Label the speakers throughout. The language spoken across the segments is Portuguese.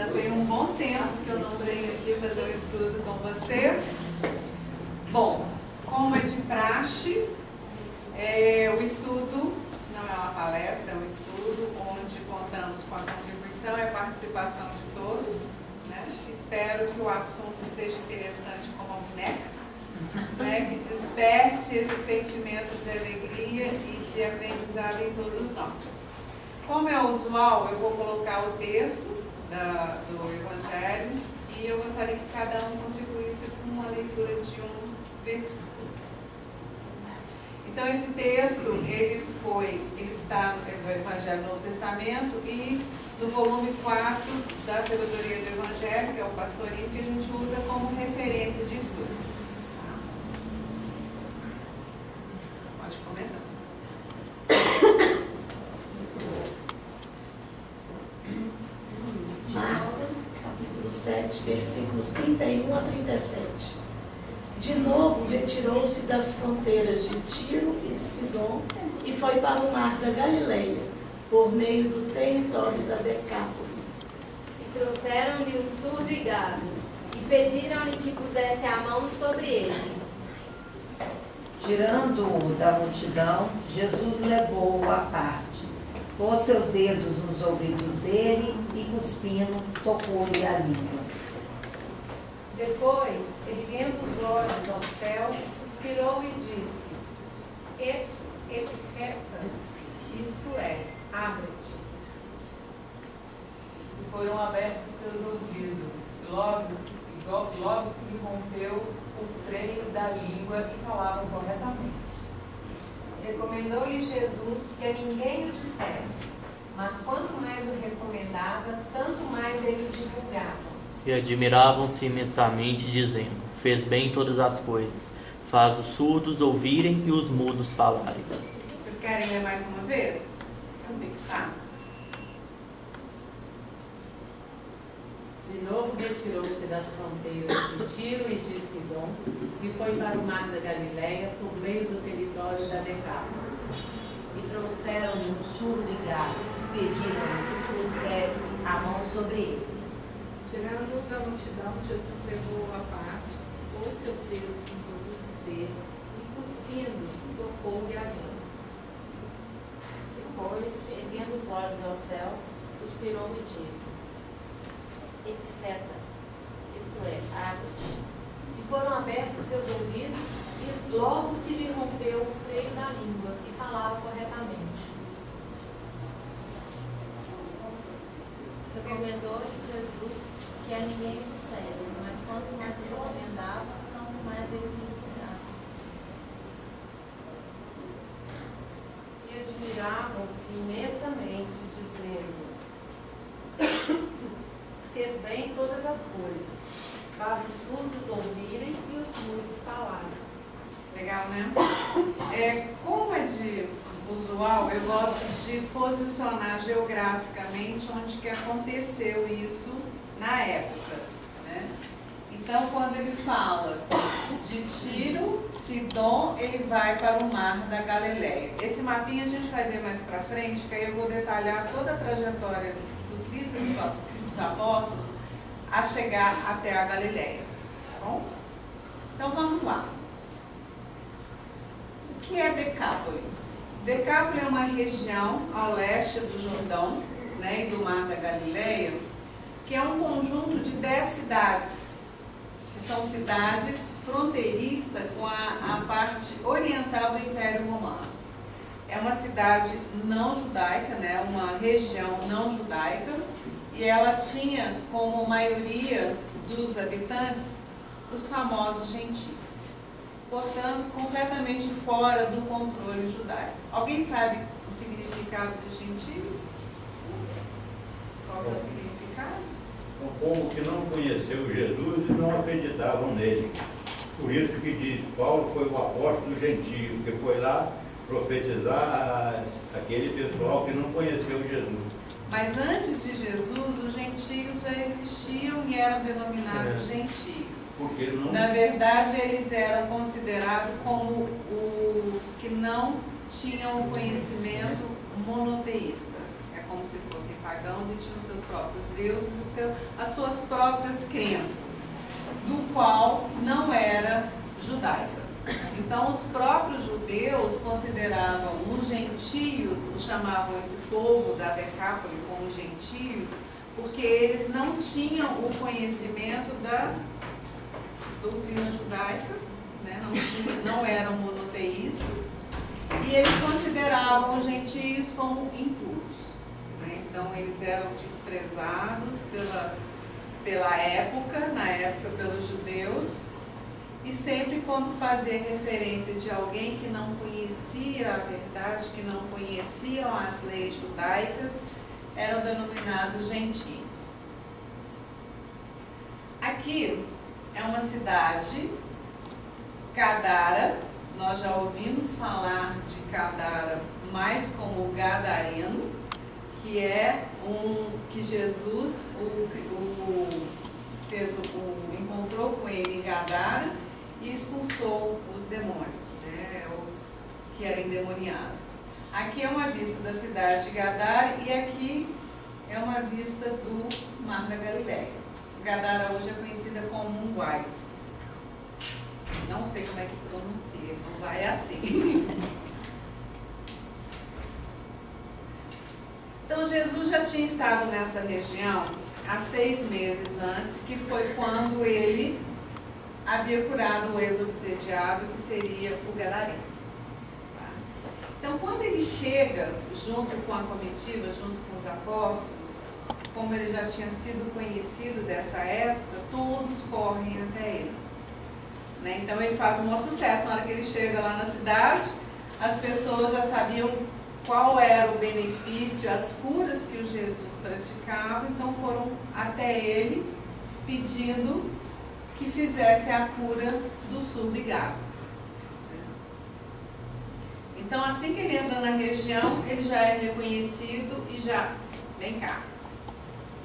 Speaker 1: Já tem um bom tempo que eu não venho aqui fazer o estudo com vocês. Bom, como é de praxe, o estudo não é uma palestra, é um estudo onde contamos com a contribuição e a participação de todos, né? Espero que o assunto seja interessante como a boneca, né? Que desperte esse sentimento de alegria e de aprendizado em todos nós. Como é usual, eu vou colocar o texto do Evangelho e eu gostaria que cada um contribuísse com uma leitura de um versículo. Então, esse texto, ele está no Evangelho do Novo Testamento e no volume 4 da Sabedoria do Evangelho, que é o pastorinho, que a gente usa como referência de estudo. Pode começar.
Speaker 2: Marcos, capítulo 7, versículos 31 a 37. De novo retirou-se das fronteiras de Tiro e de Sidom e foi para o mar da Galileia, por meio do território da Decápole.
Speaker 3: E trouxeram-lhe um surdo e gado, e pediram-lhe que pusesse a mão sobre ele.
Speaker 4: Tirando-o da multidão, Jesus levou-o à parte, pôs seus dedos nos ouvidos dele e, cuspindo, tocou-lhe a língua.
Speaker 5: Depois, erguendo os olhos ao céu, suspirou e disse: Epifeta, isto é, abre-te.
Speaker 1: E foram abertos seus ouvidos, logo se lhe rompeu o freio da língua e falavam corretamente.
Speaker 5: Recomendou-lhe Jesus que a ninguém o dissesse, mas quanto mais o recomendava, tanto mais ele o divulgava.
Speaker 6: E admiravam-se imensamente, dizendo: fez bem todas as coisas, faz os surdos ouvirem e os mudos falarem.
Speaker 1: Vocês querem ler mais uma vez? Vamos fixar.
Speaker 7: De novo retirou-se das fronteiras de Tiro e de Sidom e foi para o mar da Galileia por meio do território da Decápole.
Speaker 4: E trouxeram-lhe um surdo e gado, e pediram-lhe que pusesse a mão sobre ele.
Speaker 5: Tirando da multidão, Jesus levou-o à parte, pôs seus dedos nos ouvidos dele e, cuspindo, tocou-lhe a língua.
Speaker 8: Depois, erguendo os olhos ao céu, suspirou e disse: Epifeta, isto é, abre-te.
Speaker 2: E foram abertos seus ouvidos e logo se lhe rompeu o freio da língua e falava corretamente.
Speaker 3: Recomendou-lhe Jesus que a ninguém o dissesse, mas quanto mais ele recomendava, tanto mais eles divulgavam.
Speaker 5: E admiravam-se imensamente, dizendo: Fez bem todas as coisas, faz os surdos ouvirem e os mudos falarem.
Speaker 1: Legal, né? Como é de usual, eu gosto de posicionar geograficamente onde que aconteceu isso na época, né? Então, quando ele fala de Tiro, Sidom, ele vai para o mar da Galileia. Esse mapinha a gente vai ver mais para frente, que aí eu vou detalhar toda a trajetória do Cristo e dos apóstolos a chegar até a Galileia, tá bom? Então, vamos lá. O que é Decápole? Decápole é uma região ao leste do Jordão, né, e do mar da Galileia, que é um conjunto de 10 cidades, que são cidades fronteiriças com a parte oriental do Império Romano. É uma cidade não judaica, né, uma região não judaica, e ela tinha como maioria dos habitantes os famosos gentios. Portanto, completamente fora do controle judaico. Alguém sabe o significado de gentios? Qual é o significado?
Speaker 9: Um povo que não conheceu Jesus e não acreditavam nele. Por isso que diz, Paulo foi o apóstolo gentio, que foi lá profetizar aquele pessoal que não conheceu Jesus.
Speaker 1: Mas antes de Jesus, os gentios já existiam e eram denominados gentios.
Speaker 9: Porque não...
Speaker 1: Na verdade, eles eram considerados como os que não tinham o conhecimento monoteísta. É como se fossem pagãos e tinham seus próprios deuses, as suas próprias crenças, do qual não era judaica. Então, os próprios judeus consideravam os gentios, chamavam esse povo da Decápole como gentios, porque eles não tinham o conhecimento da doutrina judaica, né? Não eram monoteístas, e eles consideravam os gentios como impuros, né? Então, eles eram desprezados pela época, na época pelos judeus, e sempre quando fazia referência de alguém que não conhecia a verdade, que não conheciam as leis judaicas, eram denominados gentios. Aqui é uma cidade, Gadara. Nós já ouvimos falar de Gadara mais como Gadareno, que é que Jesus encontrou com ele em Gadara e expulsou os demônios, né, que era endemoniado. Aqui é uma vista da cidade de Gadara e aqui é uma vista do Mar da Galileia. Gadara hoje é conhecida como Munguais. Não sei como é que pronuncia, não vai assim. Então, Jesus já tinha estado nessa região há 6 meses antes, que foi quando ele havia curado o ex-obsediado, que seria o Gadareno. Tá? Então, quando ele chega junto com a comitiva, junto com os apóstolos, como ele já tinha sido conhecido dessa época, todos correm até ele. Né? Então, ele faz um maior sucesso. Na hora que ele chega lá na cidade, as pessoas já sabiam qual era o benefício, as curas que o Jesus praticava, então foram até ele pedindo que fizesse a cura do surdo e gago. Então, assim que ele entra na região, ele já é reconhecido e já vem cá,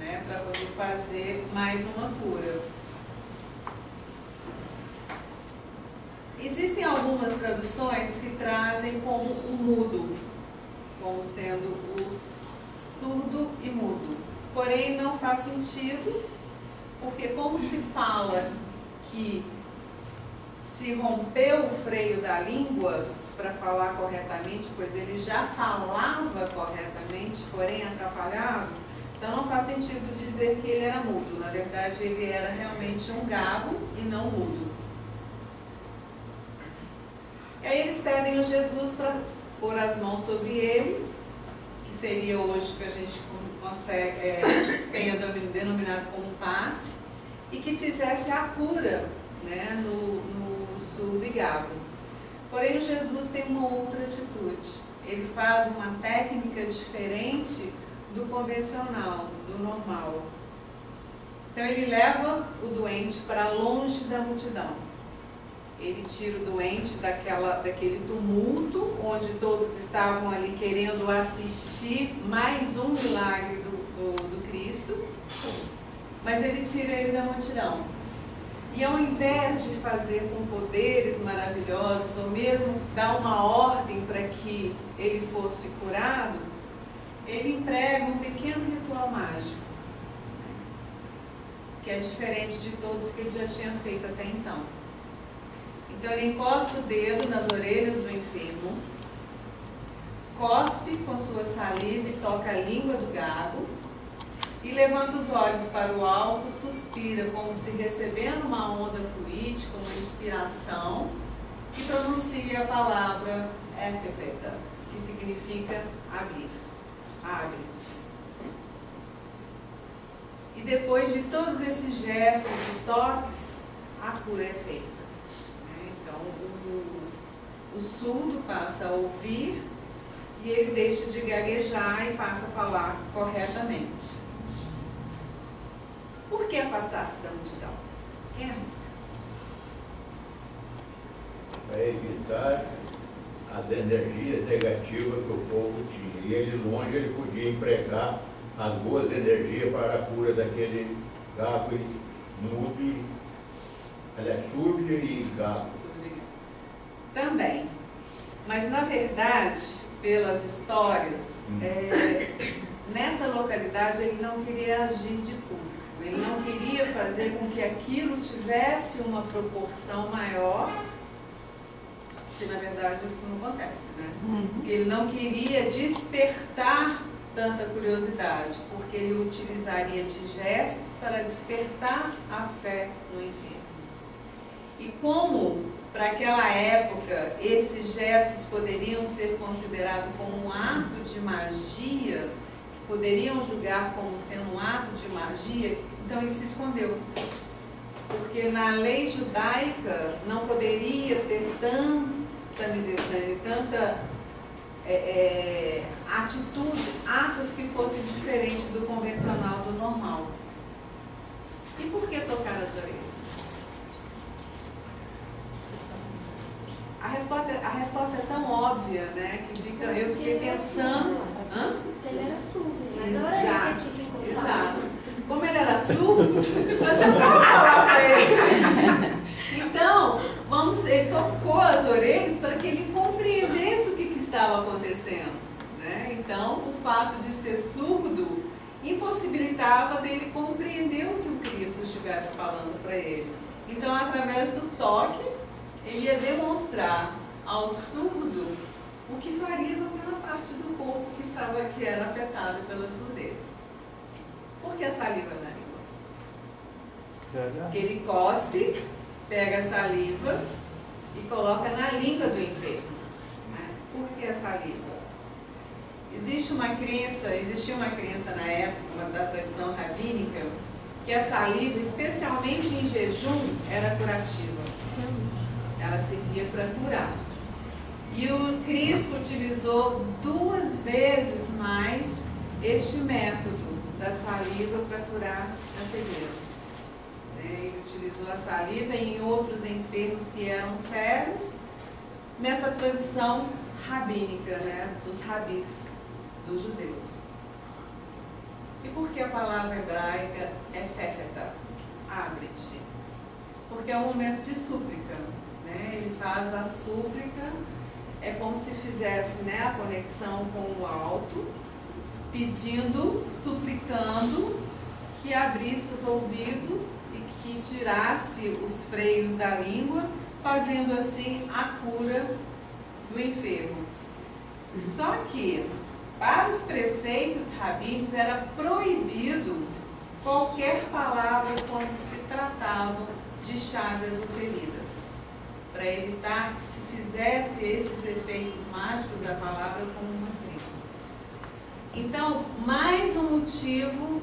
Speaker 1: né, para poder fazer mais uma cura. Existem algumas traduções que trazem como o mudo, como sendo o surdo e mudo. Porém, não faz sentido, porque como se fala que se rompeu o freio da língua para falar corretamente, pois ele já falava corretamente, porém atrapalhado, então não faz sentido dizer que ele era mudo. Na verdade, ele era realmente um gago e não mudo. E aí eles pedem a Jesus para pôr as mãos sobre ele, que seria hoje que a gente tenha denominado como passe, e que fizesse a cura, né, no surdo e gago. Porém, Jesus tem uma outra atitude. Ele faz uma técnica diferente do convencional, do normal. Então, ele leva o doente para longe da multidão. Ele tira o doente daquele tumulto, onde todos estavam ali querendo assistir mais um milagre do Cristo, mas ele tira ele da multidão. E ao invés de fazer com poderes maravilhosos, ou mesmo dar uma ordem para que ele fosse curado, ele emprega um pequeno ritual mágico, que é diferente de todos que ele já tinha feito até então. Então ele encosta o dedo nas orelhas do enfermo, cospe com sua saliva e toca a língua do gago, e levanta os olhos para o alto, suspira como se recebendo uma onda fluídica, uma inspiração, e pronuncia a palavra Ephphatha, que significa abrir, abre-te. E depois de todos esses gestos e toques, a cura é feita. O surdo passa a ouvir e ele deixa de gaguejar e passa a falar corretamente. Por que afastar-se da multidão? Quem arrisca?
Speaker 9: Para evitar as energias negativas que o povo tinha. E ele longe ele podia empregar as boas energias para a cura daquele gago mudo, surdo e gago.
Speaker 1: Também. Mas, na verdade, pelas histórias, nessa localidade ele não queria agir de público. Ele não queria fazer com que aquilo tivesse uma proporção maior, que na verdade isso não acontece, né? Porque ele não queria despertar tanta curiosidade, porque ele utilizaria de gestos para despertar a fé no enfermo. E como, para aquela época, esses gestos poderiam ser considerados como um ato de magia, poderiam julgar como sendo um ato de magia, então ele se escondeu. Porque na lei judaica não poderia ter tanta misericórdia, tanta atitude, atos que fossem diferentes do convencional, do normal. E por que tocar as orelhas? A resposta é tão óbvia, né, que eu fiquei pensando.
Speaker 3: Ele era surdo, né?
Speaker 1: Exato, exato. Como ele era surdo, não tinha como falar para ele. Então, ele tocou as orelhas para que ele compreendesse o que estava acontecendo, né? Então, o fato de ser surdo impossibilitava dele compreender o que o Cristo estivesse falando para ele. Então, através do toque, ele ia demonstrar ao surdo o que faria naquela parte do corpo que era afetada pela surdez. Por que a saliva na língua? Porque ele cospe, pega a saliva e coloca na língua do enfermo. Né? Por que a saliva? Existia uma crença na época da tradição rabínica que a saliva, especialmente em jejum, era curativa. Ela servia para curar. E o Cristo utilizou 2 vezes mais este método da saliva para curar a cegueira. Ele utilizou a saliva em outros enfermos que eram cegos, nessa tradição rabínica, né, dos rabis, dos judeus. E por que a palavra hebraica é fefeta? Abre-te. Porque é um momento de súplica. Né? Ele faz a súplica, é como se fizesse, né, a conexão com o alto, pedindo, suplicando que abrisse os ouvidos e que tirasse os freios da língua, fazendo assim a cura do enfermo. Só que, para os preceitos rabínicos, era proibido qualquer palavra quando se tratava de chagas ou feridas, para evitar que se fizesse esses efeitos mágicos da palavra como uma crença. Então, mais um motivo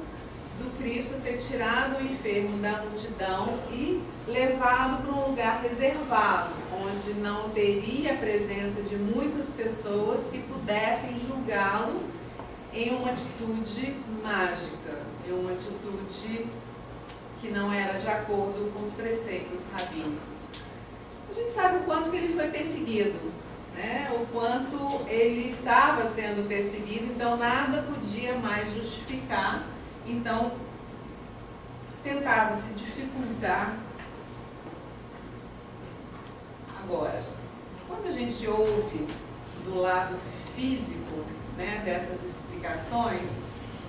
Speaker 1: do Cristo ter tirado o enfermo da multidão e levado para um lugar reservado, onde não teria a presença de muitas pessoas que pudessem julgá-lo em uma atitude mágica, em uma atitude que não era de acordo com os preceitos rabínicos. A gente sabe o quanto que ele foi perseguido, né? O quanto ele estava sendo perseguido, então nada podia mais justificar. Então, tentava-se dificultar. Agora, quando a gente ouve do lado físico, né, dessas explicações,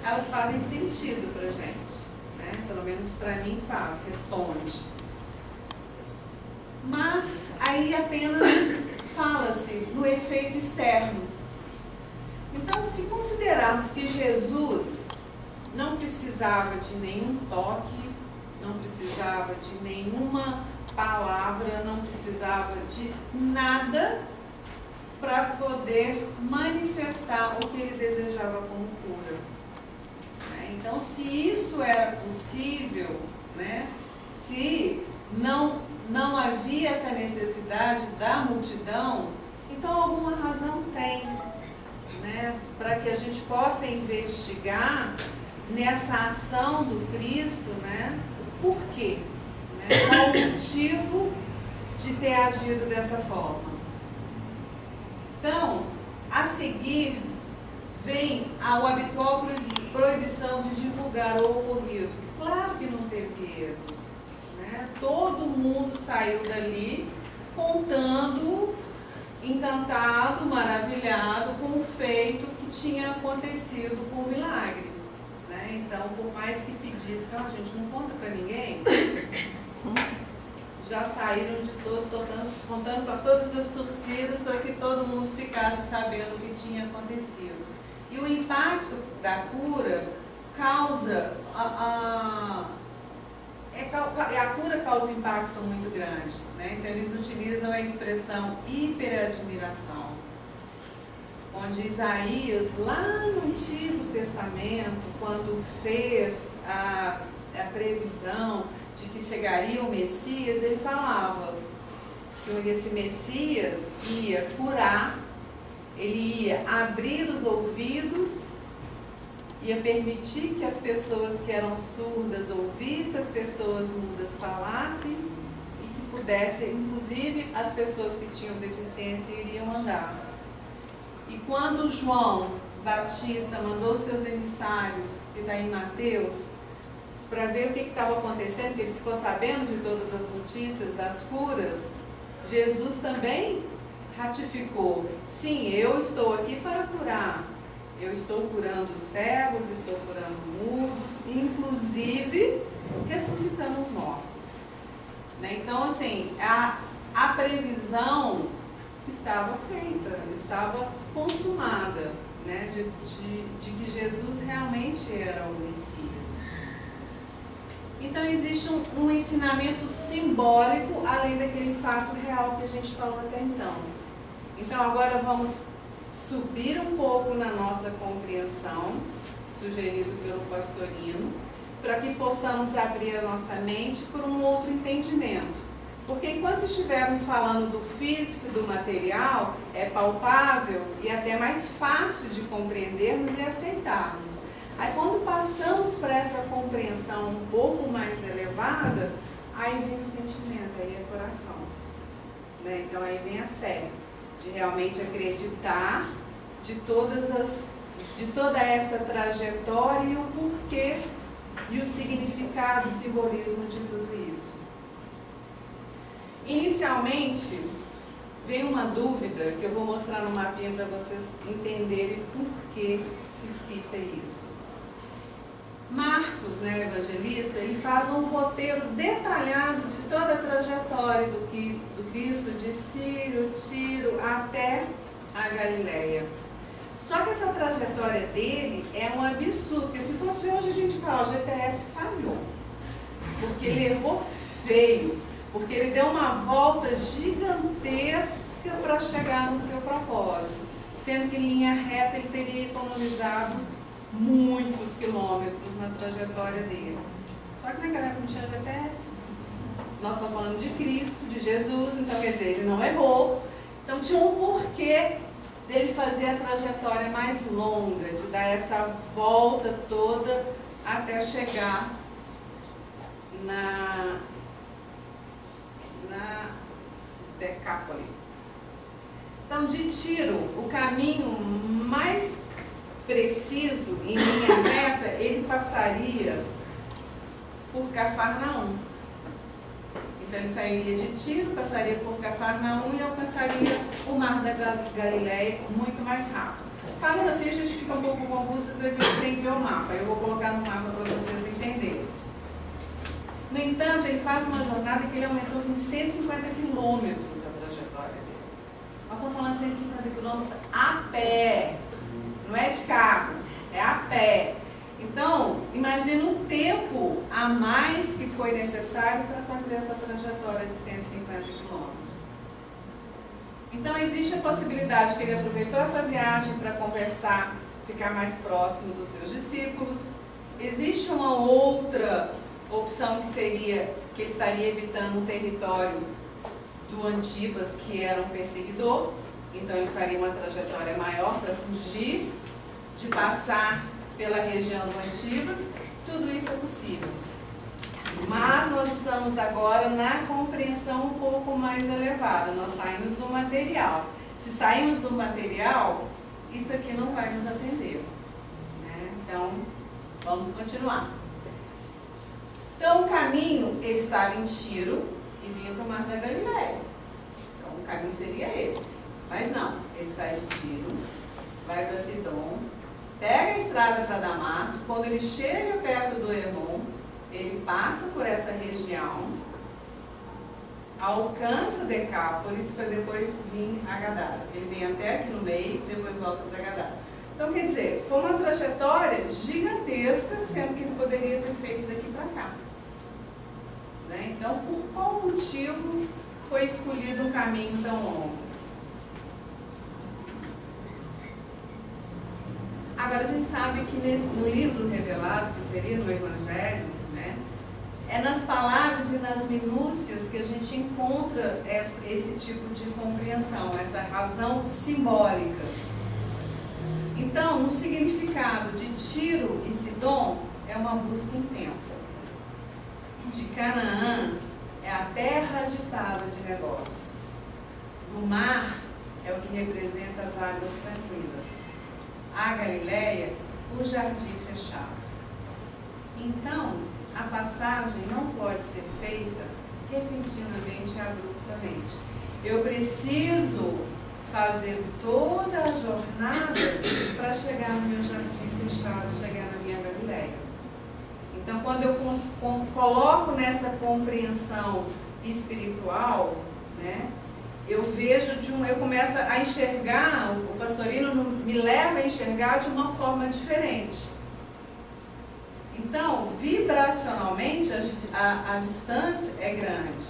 Speaker 1: elas fazem sentido para a gente, né? Pelo menos para mim faz, responde. Mas aí apenas fala-se no efeito externo. Então, se considerarmos que Jesus não precisava de nenhum toque, não precisava de nenhuma palavra, não precisava de nada para poder manifestar o que ele desejava como cura. Então, se isso era possível, né, se não havia essa necessidade da multidão, então alguma razão tem, né, para que a gente possa investigar nessa ação do Cristo, né, por quê? Né, qual o motivo de ter agido dessa forma? Então, a seguir, vem a habitual proibição de divulgar o ocorrido. Claro que não teve erro. Né? Todo mundo saiu dali contando, encantado, maravilhado com o feito que tinha acontecido com o milagre. Né? Então, por mais que pedisse, ó, gente, não conta para ninguém, já saíram de todos, contando para todas as torcidas, para que todo mundo ficasse sabendo o que tinha acontecido. E o impacto da cura causa, a cura causa um impacto muito grande. Né? Então, eles utilizam a expressão hiperadmiração, onde Isaías, lá no Antigo Testamento, quando fez a previsão de que chegaria o Messias, ele falava que esse Messias ia curar, ele ia abrir os ouvidos, ia permitir que as pessoas que eram surdas ouvissem, as pessoas mudas falassem e que pudessem, inclusive as pessoas que tinham deficiência iriam andar. E quando João Batista mandou seus emissários, que está em Mateus, para ver o que estava acontecendo, que ele ficou sabendo de todas as notícias das curas, Jesus também ratificou: sim, eu estou aqui para curar. Eu estou curando cegos, estou curando mudos, inclusive ressuscitando os mortos. Né? Então, assim, a previsão estava feita, estava consumada, né? de que Jesus realmente era o Messias. Então, existe um ensinamento simbólico, além daquele fato real que a gente falou até então. Então, agora vamos subir um pouco na nossa compreensão, sugerido pelo pastorino, para que possamos abrir a nossa mente por um outro entendimento. Porque enquanto estivermos falando do físico e do material, é palpável e até mais fácil de compreendermos e aceitarmos. Aí quando passamos para essa compreensão um pouco mais elevada, aí vem o sentimento, aí é coração. Né? Então aí vem a fé, de realmente acreditar de toda essa trajetória e o porquê e o significado, o simbolismo de tudo isso. Inicialmente, veio uma dúvida que eu vou mostrar no mapinha para vocês entenderem por que se cita isso. Marcos, né, evangelista, ele faz um roteiro detalhado de toda a trajetória do Cristo, de Sírio, Tiro, até a Galileia. Só que essa trajetória dele é um absurdo, porque se fosse hoje a gente fala, o GPS falhou, porque ele errou feio, porque ele deu uma volta gigantesca para chegar no seu propósito, sendo que em linha reta ele teria economizado muitos quilômetros na trajetória dele. Só que naquela época não tinha GPS. Nós estamos falando de Cristo, de Jesus, então quer dizer, ele não errou. Então tinha um porquê dele fazer a trajetória mais longa, de dar essa volta toda até chegar na Decápole. Então, de Tiro, o caminho mais preciso, em linha reta, ele passaria por Cafarnaum. Então, ele sairia de Tiro, passaria por Cafarnaum e alcançaria o Mar da Galileia muito mais rápido. Falando assim, a gente fica um pouco confuso sem ver o mapa. Eu vou colocar no mapa para vocês entenderem. No entanto, ele faz uma jornada que ele aumentou em 150 quilômetros a trajetória dele. Nós estamos falando de 150 quilômetros a pé. Não é de carro, é a pé. Então, imagina um tempo a mais que foi necessário para fazer essa trajetória de 150 quilômetros. Então, existe a possibilidade que ele aproveitou essa viagem para conversar, ficar mais próximo dos seus discípulos. Existe uma outra opção que seria que ele estaria evitando o território do Antipas, que era um perseguidor. Então, ele faria uma trajetória maior para fugir de passar pela região do Antipas. Tudo isso é possível. Mas nós estamos agora na compreensão um pouco mais elevada. Nós saímos do material. Se saímos do material, isso aqui não vai nos atender. Né? Então, vamos continuar. Então, o caminho, ele estava em Tiro e vinha para o Mar da Galileia. Então, o caminho seria esse. Mas não, ele sai de Tiro, vai para Sidom, pega a estrada para Damasco. Quando ele chega perto do Hermon, ele passa por essa região, alcança Decápolis para depois vir a Gadara. Ele vem até aqui no meio, depois volta para Gadara. Então, quer dizer, foi uma trajetória gigantesca, sendo que ele poderia ter feito daqui para cá. Né? Então, por qual motivo foi escolhido um caminho tão longo? Agora, a gente sabe que no livro revelado, que seria no Evangelho, né, é nas palavras e nas minúcias que a gente encontra esse tipo de compreensão, essa razão simbólica. Então, no significado de Tiro e Sidom, é uma busca intensa. De Canaã é a terra agitada de negócios. O mar é o que representa as águas tranquilas. A Galileia, o jardim fechado. Então, a passagem não pode ser feita repentinamente e abruptamente. Eu preciso fazer toda a jornada para chegar no meu jardim fechado, chegar na minha Galileia. Então, quando eu coloco nessa compreensão espiritual, né, eu vejo eu começo a enxergar, o pastorino me leva a enxergar de uma forma diferente. Então, vibracionalmente, a distância é grande,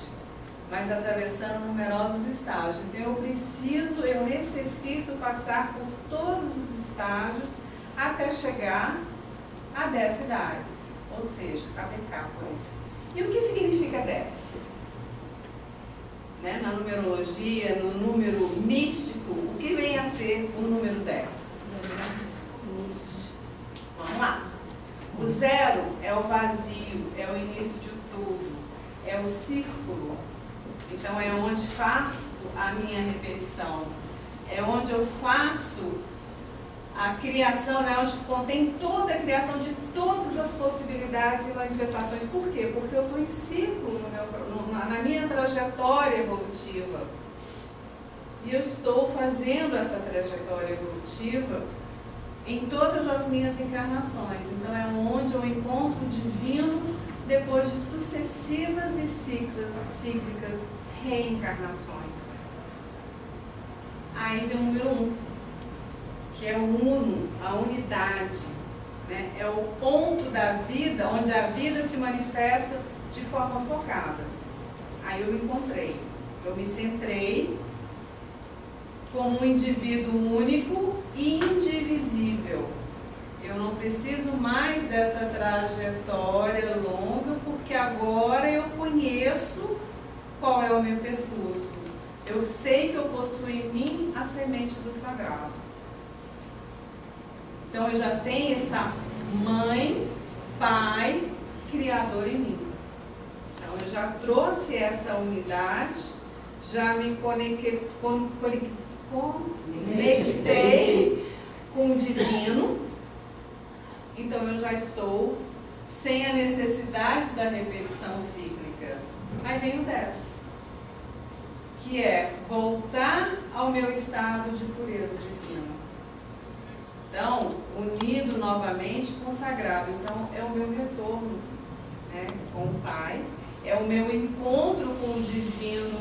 Speaker 1: mas atravessando numerosos estágios. Então, eu necessito passar por todos os estágios até chegar a 10 cidades, ou seja, a Decápolis. E o que significa 10? Né? Na numerologia, no número místico, o que vem a ser o número 10? Vamos lá. O 0 é o vazio, é o início de tudo, é o círculo. Então é onde faço a minha repetição, é onde eu faço a criação, né? Onde contém toda a criação de todas as possibilidades e manifestações. Por quê? Porque eu estou em ciclo na minha trajetória evolutiva. E eu estou fazendo essa trajetória evolutiva em todas as minhas encarnações. Então é onde eu encontro o divino depois de sucessivas e cíclicas reencarnações. Aí vem o número 1, que é o uno, a unidade, né? É o ponto da vida onde a vida se manifesta de forma focada. Aí eu me encontrei, eu me centrei como um indivíduo único e indivisível. Eu não preciso mais dessa trajetória longa, porque agora eu conheço qual é o meu percurso. Eu sei que eu possuo em mim a semente do sagrado. Então eu já tenho essa mãe, pai, criador em mim. Então eu já trouxe essa unidade, já me conectei com o divino. Então eu já estou sem a necessidade da repetição cíclica. Aí vem o 10, que é voltar ao meu estado de pureza divina. Então, unido novamente com o sagrado. Então, é o meu retorno, né, com o Pai, é o meu encontro com o divino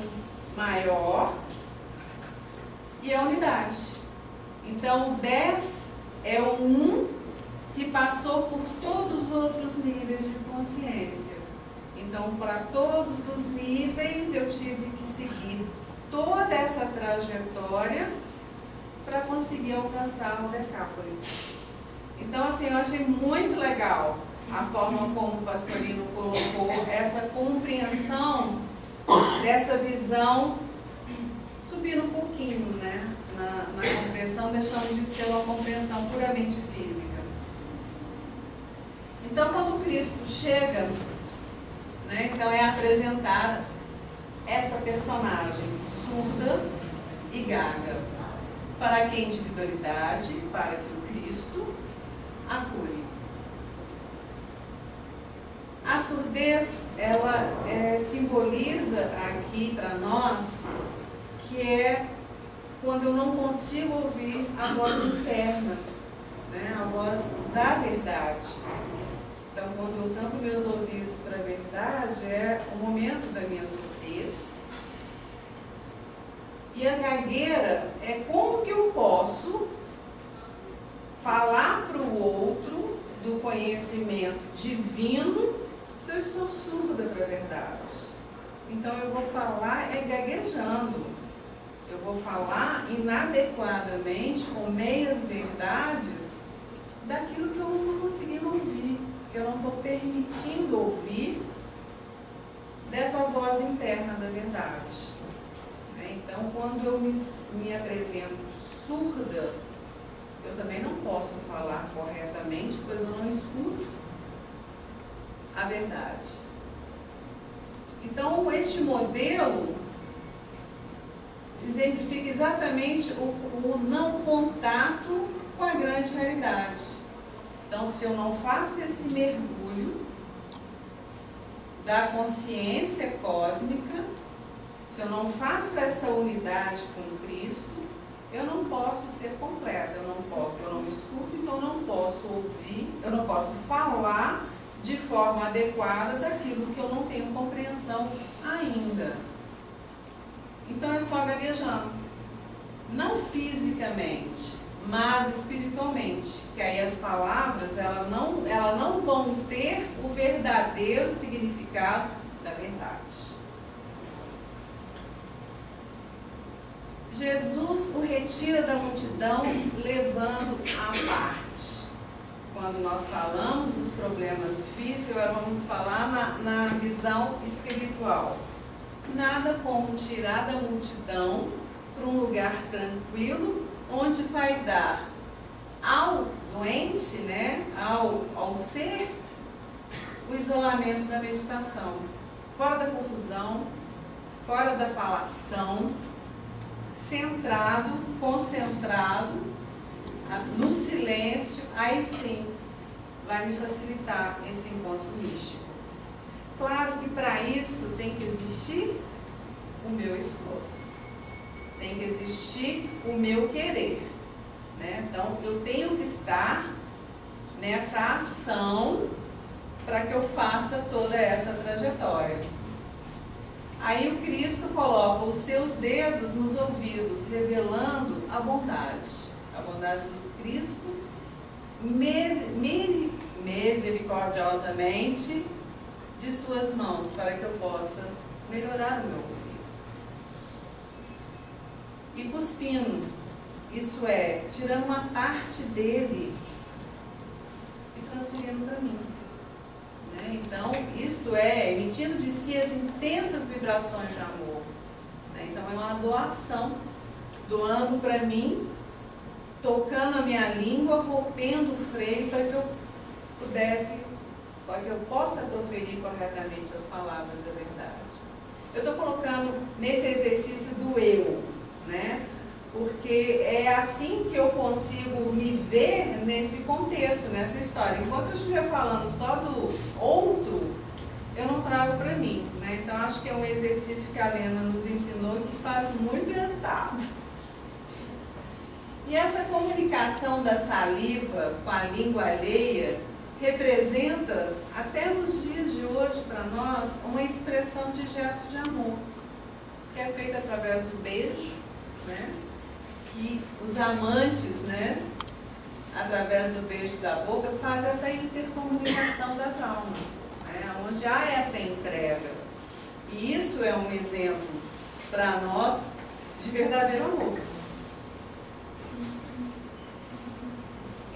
Speaker 1: maior e a unidade. Então, o 10 é o 1 que passou por todos os outros níveis de consciência. Então, para todos os níveis, eu tive que seguir toda essa trajetória para conseguir alcançar o Decápolis. Então, assim, eu achei muito legal a forma como o pastorino colocou essa compreensão dessa visão, subindo um pouquinho, né, na compreensão, deixando de ser uma compreensão puramente física. Então, quando Cristo chega, né, então é apresentada essa personagem surda e gaga. Para que a individualidade, para que o Cristo a cure. A surdez, ela simboliza aqui para nós que é quando eu não consigo ouvir a voz interna, né? A voz da verdade. Então, quando eu tampo meus ouvidos para a verdade, é o momento da minha surdez. E a gagueira é como que eu posso falar para o outro do conhecimento divino se eu estou surda para a verdade. Então eu vou falar gaguejando. Eu vou falar inadequadamente, com meias verdades, daquilo que eu não estou conseguindo ouvir, que eu não estou permitindo ouvir dessa voz interna da verdade. Então, quando eu me apresento surda, eu também não posso falar corretamente, pois eu não escuto a verdade. Então, este modelo exemplifica exatamente o não contato com a grande realidade. Então, se eu não faço esse mergulho da consciência cósmica, se eu não faço essa unidade com Cristo, eu não posso ser completa, eu não escuto, então eu não posso ouvir, eu não posso falar de forma adequada daquilo que eu não tenho compreensão ainda. Então é só gaguejando. Não fisicamente, mas espiritualmente. Que aí as palavras, elas não vão ter o verdadeiro significado da verdade. Jesus o retira da multidão, levando à parte. Quando nós falamos dos problemas físicos, agora vamos falar na visão espiritual. Nada como tirar da multidão para um lugar tranquilo, onde vai dar ao doente, né, ao ser, o isolamento da meditação. Fora da confusão, fora da falação, centrado, concentrado, no silêncio, aí sim vai me facilitar esse encontro místico. Claro que para isso tem que existir o meu esforço, tem que existir o meu querer, né? Então eu tenho que estar nessa ação para que eu faça toda essa trajetória. Aí o Cristo coloca os seus dedos nos ouvidos, revelando a bondade do Cristo, misericordiosamente de suas mãos, para que eu possa melhorar o meu ouvido. E cuspindo, isso é, tirando uma parte dele e transferindo para mim. Então, isto é, emitindo de si as intensas vibrações de amor. Então, é uma doação, doando para mim, tocando a minha língua, rompendo o freio para que eu para que eu possa proferir corretamente as palavras da verdade. Eu estou colocando nesse exercício do eu, né? Porque é assim que eu consigo me ver nesse contexto, nessa história. Enquanto eu estiver falando só do outro, eu não trago para mim, né? Então, acho que é um exercício que a Lena nos ensinou que faz muito resultado. E essa comunicação da saliva com a língua alheia representa, até nos dias de hoje, para nós, uma expressão de gesto de amor, que é feita através do beijo, né? Que os amantes, né, através do beijo da boca, fazem essa intercomunicação das almas, né, onde há essa entrega. E isso é um exemplo para nós de verdadeiro amor.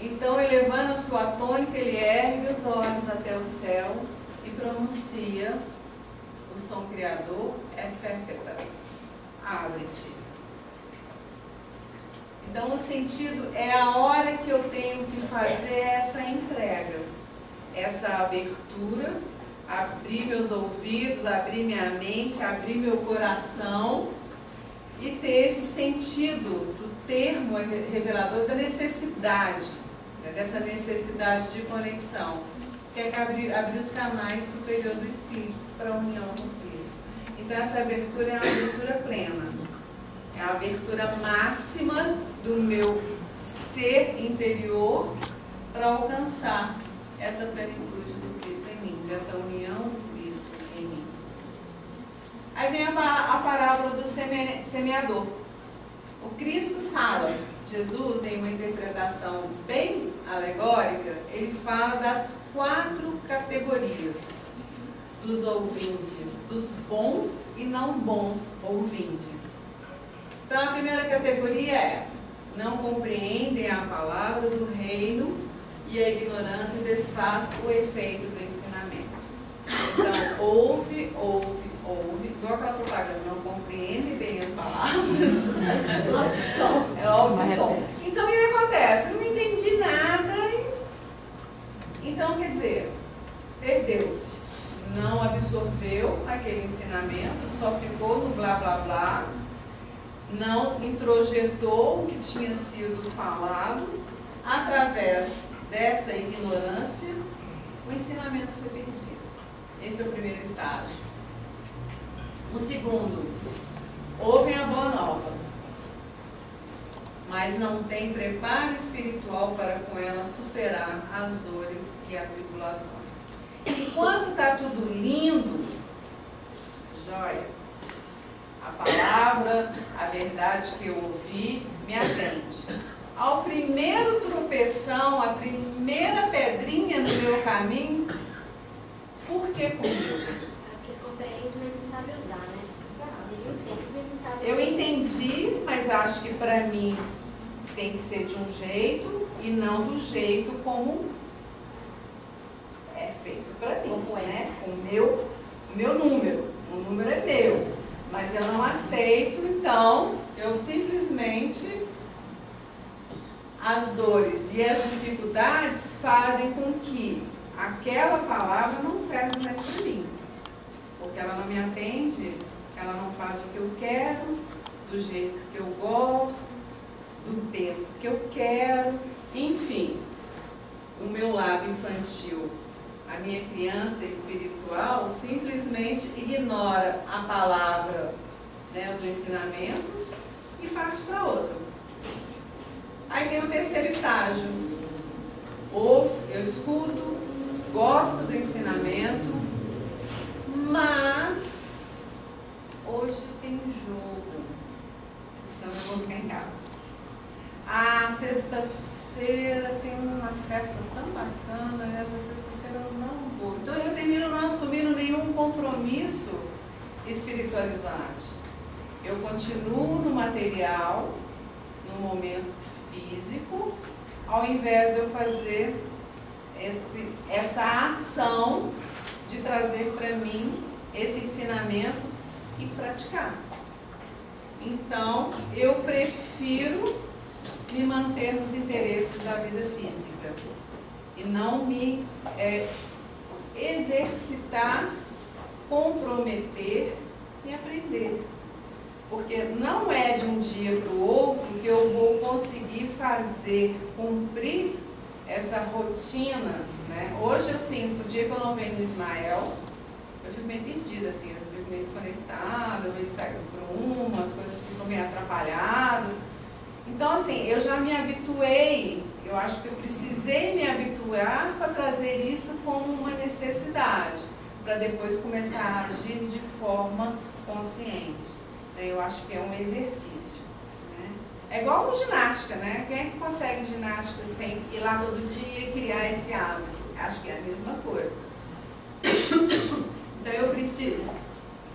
Speaker 1: Então, elevando a sua tônica, ele ergue os olhos até o céu e pronuncia o som criador, Eféfeta, abre-te. Então, o sentido é a hora que eu tenho que fazer essa entrega, essa abertura, abrir meus ouvidos, abrir minha mente, abrir meu coração e ter esse sentido do termo revelador da necessidade, né, dessa necessidade de conexão, que é abrir os canais superiores do Espírito para a união com Cristo. Então, essa abertura é uma abertura plena. É a abertura máxima do meu ser interior para alcançar essa plenitude do Cristo em mim, dessa união do Cristo em mim. Aí vem a parábola do semeador. O Cristo fala, Jesus, em uma interpretação bem alegórica, ele fala das 4 categorias dos ouvintes, dos bons e não bons ouvintes. Então, a primeira categoria é: não compreendem a palavra do reino e a ignorância desfaz o efeito do ensinamento. Então, ouve, igual aquela propaganda, não compreende bem as palavras. É audição. Então, o que acontece? Eu não entendi nada. Então, quer dizer, perdeu-se. Não absorveu aquele ensinamento, só ficou no blá blá blá, não introjetou o que tinha sido falado. Através dessa ignorância, o ensinamento foi perdido. Esse é o primeiro estágio. O segundo, ouvem a boa nova, mas não tem preparo espiritual para com ela superar as dores e as tribulações. Enquanto está tudo lindo, joia, a palavra, a verdade que eu ouvi, me atende. Ao primeiro tropeção, a primeira pedrinha no meu caminho, por que comigo?
Speaker 3: Acho que compreende, mas não sabe usar, né? Ele entende, mas não sabe usar.
Speaker 1: Eu entendi, mas acho que para mim tem que ser de um jeito e não do jeito como é feito para mim,
Speaker 3: Como é.
Speaker 1: né? Com o meu número. O número é meu, mas eu não aceito, então eu simplesmente, as dores e as dificuldades fazem com que aquela palavra não serve mais para mim, porque ela não me atende, ela não faz o que eu quero, do jeito que eu gosto, do tempo que eu quero, enfim, o meu lado infantil, a minha criança espiritual simplesmente ignora a palavra, né, os ensinamentos e parte para outra. Aí tem o terceiro estágio. Ouvo, eu escuto, gosto do ensinamento, mas hoje tem jogo, então eu vou ficar em casa. Sexta-feira tem uma festa tão bacana, essa sexta-feira eu não vou. Então eu termino não assumindo nenhum compromisso espiritualizante. Eu continuo no material, no momento físico, ao invés de eu fazer essa ação de trazer para mim esse ensinamento e praticar. Então, eu prefiro me manter nos interesses da vida física e não me exercitar, comprometer e aprender. Porque não é de um dia para o outro que eu vou conseguir cumprir essa rotina, né? Hoje eu sinto, o dia que eu não venho no Ismael, eu fico meio perdida, assim, eu fico meio desconectada, eu meio saio do prumo, as coisas ficam meio atrapalhadas. Então, assim, eu já me habituei, eu acho que eu precisei me habituar para trazer isso como uma necessidade, para depois começar a agir de forma consciente. Eu acho que é um exercício, né? É igual ginástica, né? Quem é que consegue ginástica sem ir lá todo dia e criar esse hábito? Acho que é a mesma coisa. Então eu preciso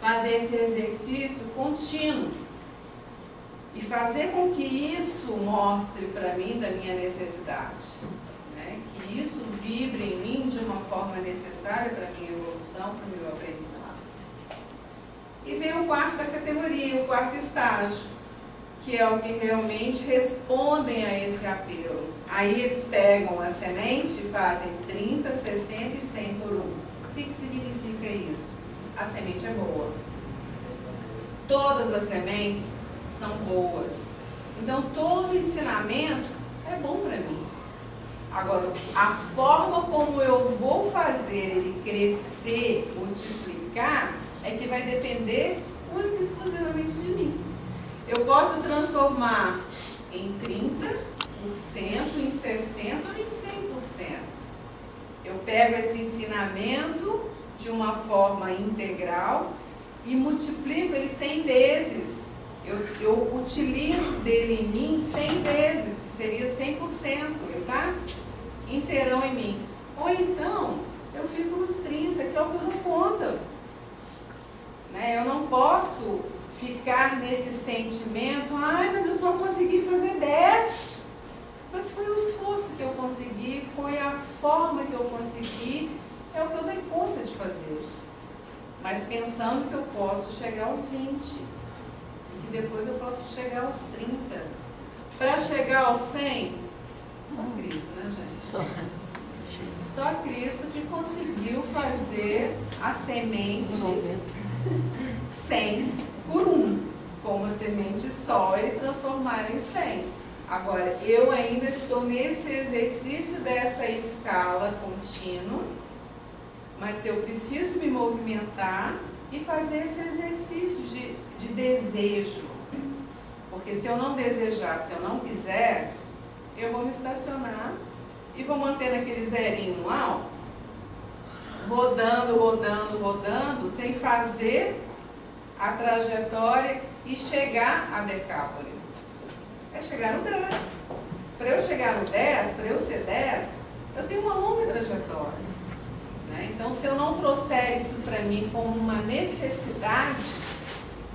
Speaker 1: fazer esse exercício contínuo e fazer com que isso mostre para mim da minha necessidade, né? Que isso vibre em mim de uma forma necessária para a minha evolução, para o meu aprendizado. E vem o quarto da categoria, o quarto estágio, que é o que realmente respondem a esse apelo. Aí eles pegam a semente e fazem 30, 60 e 100 por um. O que significa isso? A semente é boa. Todas as sementes são boas. Então, todo ensinamento é bom para mim. Agora, a forma como eu vou fazer ele crescer, multiplicar, é que vai depender única e exclusivamente de mim. Eu posso transformar em 30%, em 60% ou em 100%. Eu pego esse ensinamento de uma forma integral e multiplico ele 100 vezes. Eu utilizo dele em mim 100 vezes, que seria 100%, ele está inteirão em mim. Ou então, eu fico nos 30, que é o que eu dou conta. Né? Eu não posso ficar nesse sentimento, ai, mas eu só consegui fazer 10. Mas foi o esforço que eu consegui, foi a forma que eu consegui, é o que eu dei conta de fazer. Mas pensando que eu posso chegar aos 20, e que depois eu posso chegar aos 30. Para chegar aos 100, só Cristo, né, gente? Só Cristo que conseguiu fazer a semente 100 por 1, com uma semente só, ele transformar em 100. Agora, eu ainda estou nesse exercício dessa escala contínua, mas eu preciso me movimentar e fazer esse exercício de desejo. Porque se eu não desejar, se eu não quiser, eu vou me estacionar e vou manter naquele zerinho lá, ó, rodando, sem fazer a trajetória e chegar a Decápole. É chegar no 10. Para eu chegar no 10, para eu ser 10, eu tenho uma longa trajetória. Né? Então, se eu não trouxer isso para mim como uma necessidade,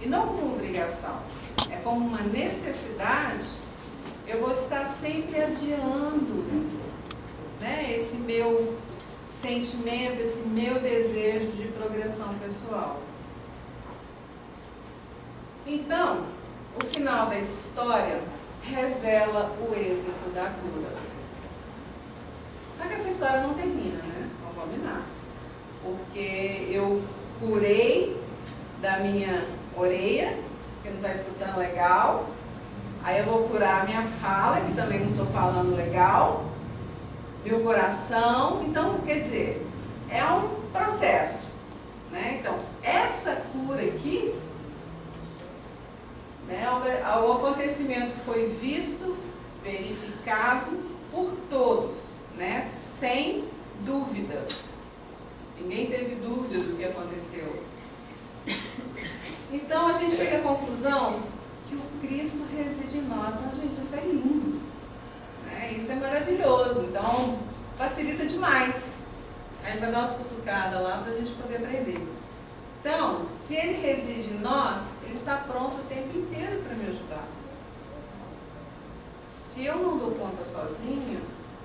Speaker 1: e não como uma obrigação, é como uma necessidade, eu vou estar sempre adiando, né, esse meu sentimento, esse meu desejo de progressão pessoal. Então, o final da história revela o êxito da cura. Só que essa história não termina, né? Vamos combinar. Porque eu curei da minha orelha, que não está escutando legal. Aí eu vou curar a minha fala, que também não estou falando legal. Meu coração. Então, quer dizer, é um processo. Né? Então, essa cura aqui, né, o acontecimento foi visto, verificado por todos, né, sem dúvida. Ninguém teve dúvida do que aconteceu. Então, a gente chega à conclusão que o Cristo reside em nós. Então, gente, isso é lindo. Né? Isso é maravilhoso. Então, facilita demais. Aí vai dar umas cutucadas lá para a gente poder aprender. Então, se ele reside em nós, ele está pronto o tempo inteiro para me ajudar. Se eu não dou conta sozinho,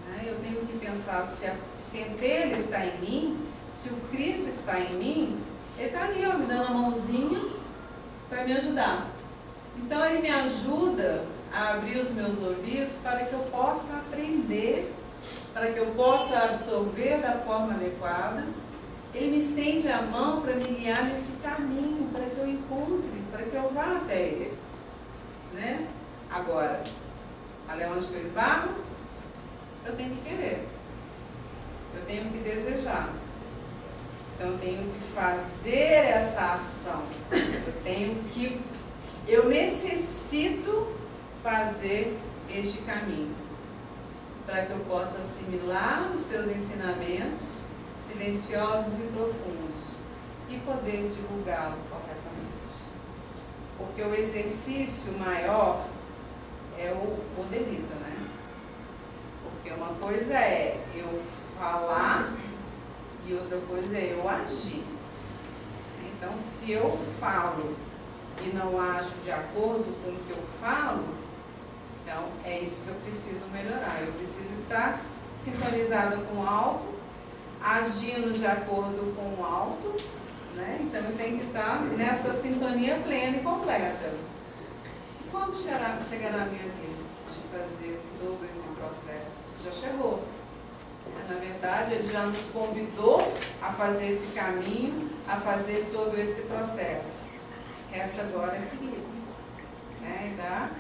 Speaker 1: né, eu tenho que pensar se ele está em mim, se o Cristo está em mim, ele está ali, ó, me dando a mãozinha para me ajudar. Então, ele me ajuda a abrir os meus ouvidos para que eu possa aprender, para que eu possa absorver da forma adequada. Ele me estende a mão para me guiar nesse caminho, para que eu encontre, para que eu vá até ele. Né? Agora, ali onde eu esbarro, eu tenho que querer. Eu tenho que desejar. Então, eu tenho que fazer essa ação. Eu necessito fazer este caminho, para que eu possa assimilar os seus ensinamentos, silenciosos e profundos, e poder divulgá-lo corretamente. Porque o exercício maior é o modelito, né? Porque uma coisa é eu falar e outra coisa é eu agir. Então, se eu falo e não ajo de acordo com o que eu falo, então é isso que eu preciso melhorar. Eu preciso estar sintonizada com o alto, agindo de acordo com o alto, né? Então eu tenho que estar nessa sintonia plena e completa. E quando chegará a minha vez de fazer todo esse processo? Já chegou. Na verdade, ele já nos convidou a fazer esse caminho, a fazer todo esse processo. Resta agora é seguir, né? E dar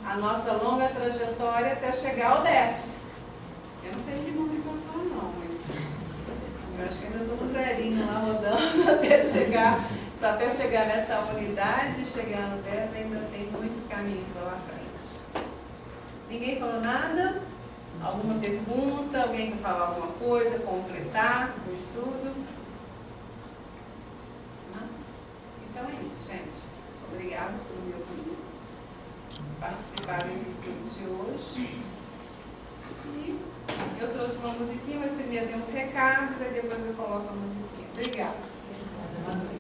Speaker 1: a nossa longa trajetória até chegar ao 10. Eu não sei que número que eu estou, não, mas eu acho que ainda estou no zerinho lá rodando até chegar. para até chegar nessa unidade, chegar no 10, ainda tem muito caminho pela frente. Ninguém falou nada? Alguma pergunta? Alguém quer falar alguma coisa, completar o estudo? Não? Então é isso, gente. Obrigada por participar desse estudo de hoje. E eu trouxe uma musiquinha, mas primeiro tem uns recados, aí depois eu coloco a musiquinha. Obrigada.